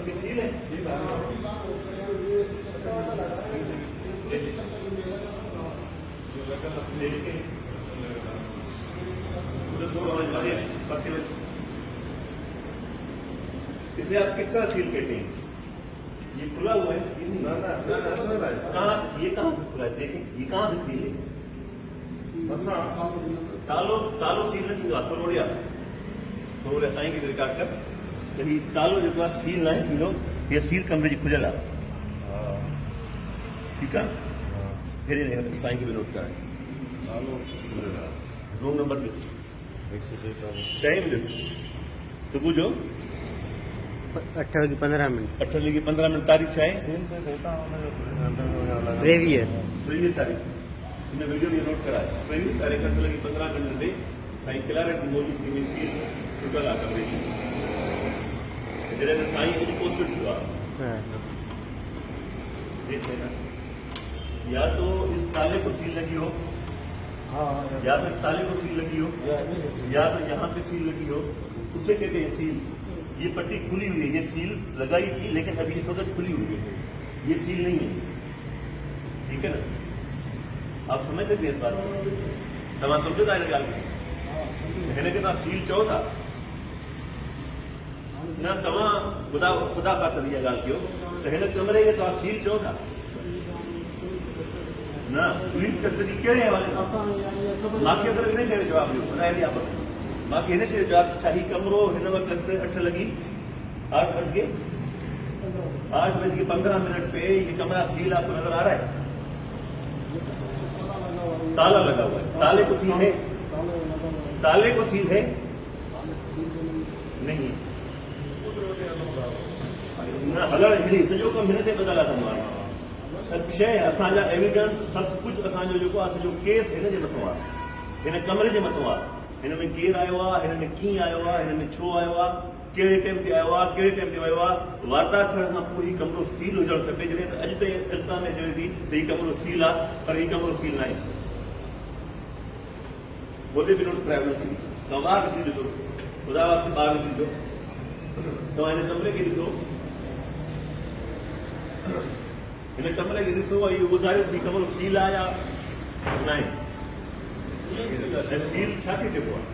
पट्टी सील है। इसे आप किस तरह सील कहते हैं? ये खुला हुआ है, कहाँ से, ये कहाँ से खुला है? देखें ये कहाँ से सील है? तालो सील नहीं हुआ, थोड़ा साईं की रिकॉर्ड कर कहीं तालो जो सील ना थींदो, ये सील कमरे जी खुजल आहे। ठीक है, फिर साईं की भी नोट कराए। रूम नंबर ॾिस, टाइम ॾिस, सुबुह जो 8:15 8:15 तारीख़ छा आहे? 23 तारीख़। हिन वीडियो में नोट कराए 23 तारीख़ 8:15 ते साईं क्लारेट की मौजूद थी सील छुटल आहे कमरे जी। जॾहिं साईं अॼु पोस्टेड थियो आहे, या तो इस ताले को सील लगी हो, या तो इस ताले को सील लगी हो, या तो यहाँ पे सील लगी हो, उसे कहते हैं सील। ये पट्टी खुली हुई है, ये सील लगाई थी लेकिन अभी इस वक्त खुली हुई है, ये सील नहीं है। ठीक है ना, आप समझ सकते हैं इस बात को? तव्हां सम्झो था हिन ॻाल्हि खे? हिन खे तव्हां सील चओ था न, तव्हां ख़ुदा ख़ातिर इहा ॻाल्हि कयो त हिन कमरे खे तव्हां सील चओ था न? पुलिस कस्टडी कहिड़े हवाले सां? मूंखे अगरि हिन शइ जो जवाबु ॾियो, ॿुधाए ॾियां मूंखे हिन शइ जो जवाबु। छा ही कमरो हिन वक़्तु 8:15 पे ये कमरा सील आपको नजर आ रहा है? ताला लगा हुआ है, ताले को सील है, ताले को सील है नहीं न हलण हिली सॼो कमु हिन ते ॿधल आहे। तमामु सभु शइ असांजा एविडेंस सभु कुझु असांजो जेको आहे सॼो केस हिन जे मथां आहे, हिन कमरे जे मथां आहे। हिन में केरु आयो आहे, हिन में कीअं आयो आहे, हिन में छो आयो आहे, कहिड़े टाइम ते आयो आहे, कहिड़े टाइम ते वियो आहे। वारदात थियण खां पोइ हीउ कमरो सील हुजणु खपे। जॾहिं त अॼु ताईं इल्ज़ाम में चवे थी त हीउ कमरो सील आहे, पर हीउ कमरो सील न आहे। बोले बि नोट कराए वञो, तव्हां ॿार विझी ॾिसो, ख़ुदा वास्ते ॿार विझी ॾिजो। तव्हां हिन कमरे खे ॾिसो, हिन कमरे खे ॾिसो ऐं इहो ॿुधायो हीउ कमरो सील आहे या न आहे। सील छा खे चइबो आहे?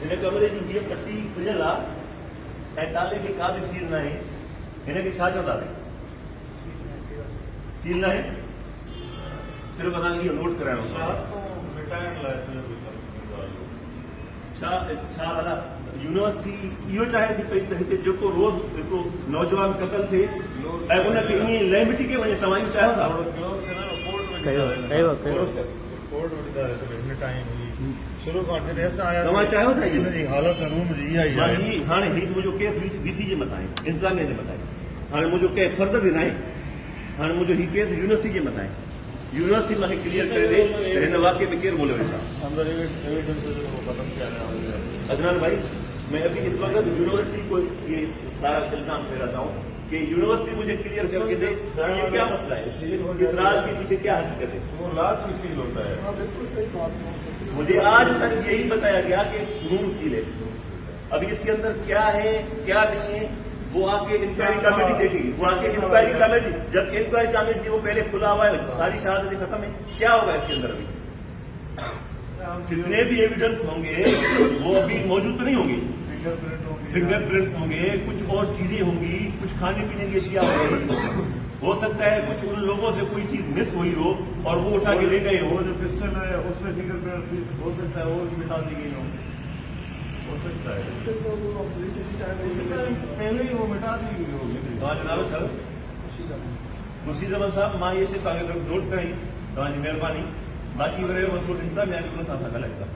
हिन कमरे जी हीअ पट्टी खुलियल आहे ऐं ताले खे का बि सील न आहे, हिन खे छा चवंदा? सील न आहे। सिर्फ़ु असांखे इहो नोट कराइणो छा भला यूनिवर्सिटी इहो चाहे थी पई त हिते जेको रोज़ हिकिड़ो नौजवान क़तल थिए ऐं उनखे ईअं लैमिटी के वञे, तव्हां इहो चाहियो था? तव्हां चाहियो था हाणे हीउ मुंहिंजो केस डीसी जे मथां आहे, इंतज़ामिया जे मथां आहे। हाणे मुंहिंजो कंहिं फर्द बि न आहे, हाणे मुंहिंजो हीउ केस यूनिवर्सिटी जे मथां आहे। यूनिवर्सिटी मूंखे क्लियर करे ॾे त हिन वाक़े में केरु बोले वेठा। अदनान भाई, मैं अभी इस वक्त यूनिवर्सिटी को ये सारा इल्जाम दे रहा हूँ कि यूनिवर्सिटी मुझे क्लियर करके दे ये क्या मसला है, इस राज के पीछे क्या हकीकत है। वो लाश भी सील होता है। बिल्कुल सही बात। मुझे आज तक यही बताया गया कि रूम सील है। अभी इसके अंदर क्या है क्या नहीं है वो आके इंक्वायरी कमेटी देखेगी। वो आके इंक्वायरी कमेटी, जब इंक्वायरी कमेटी वो पहले खुला हुआ है, सारी शहादतें खत्म है, क्या होगा इसके अंदर? अभी जितने भी एविडेंस होंगे वो अभी मौजूद तो नहीं होंगे। फिंगरप्रिंट्स होंगे, कुछ और चीजें होंगी, कुछ खाने पीने की अशिया होंगी। हो सकता है कुछ उन लोगों से कोई चीज मिस हुई हो और वो उठा के ले गए हो। जो पिस्टल है उसमें फिंगरप्रिंट हो सकता है वो मिटा दी गई हो सकता है। पहले ही वो मिटा दी गई होगी। मुर्शीद अहमद साहब, मां ये सिर्फ आगे नोट कराई, तव्हांजी महिरबानी। बाक़ी वरे मसलो इंसान में आगे सां ॻाल्हाईंदा।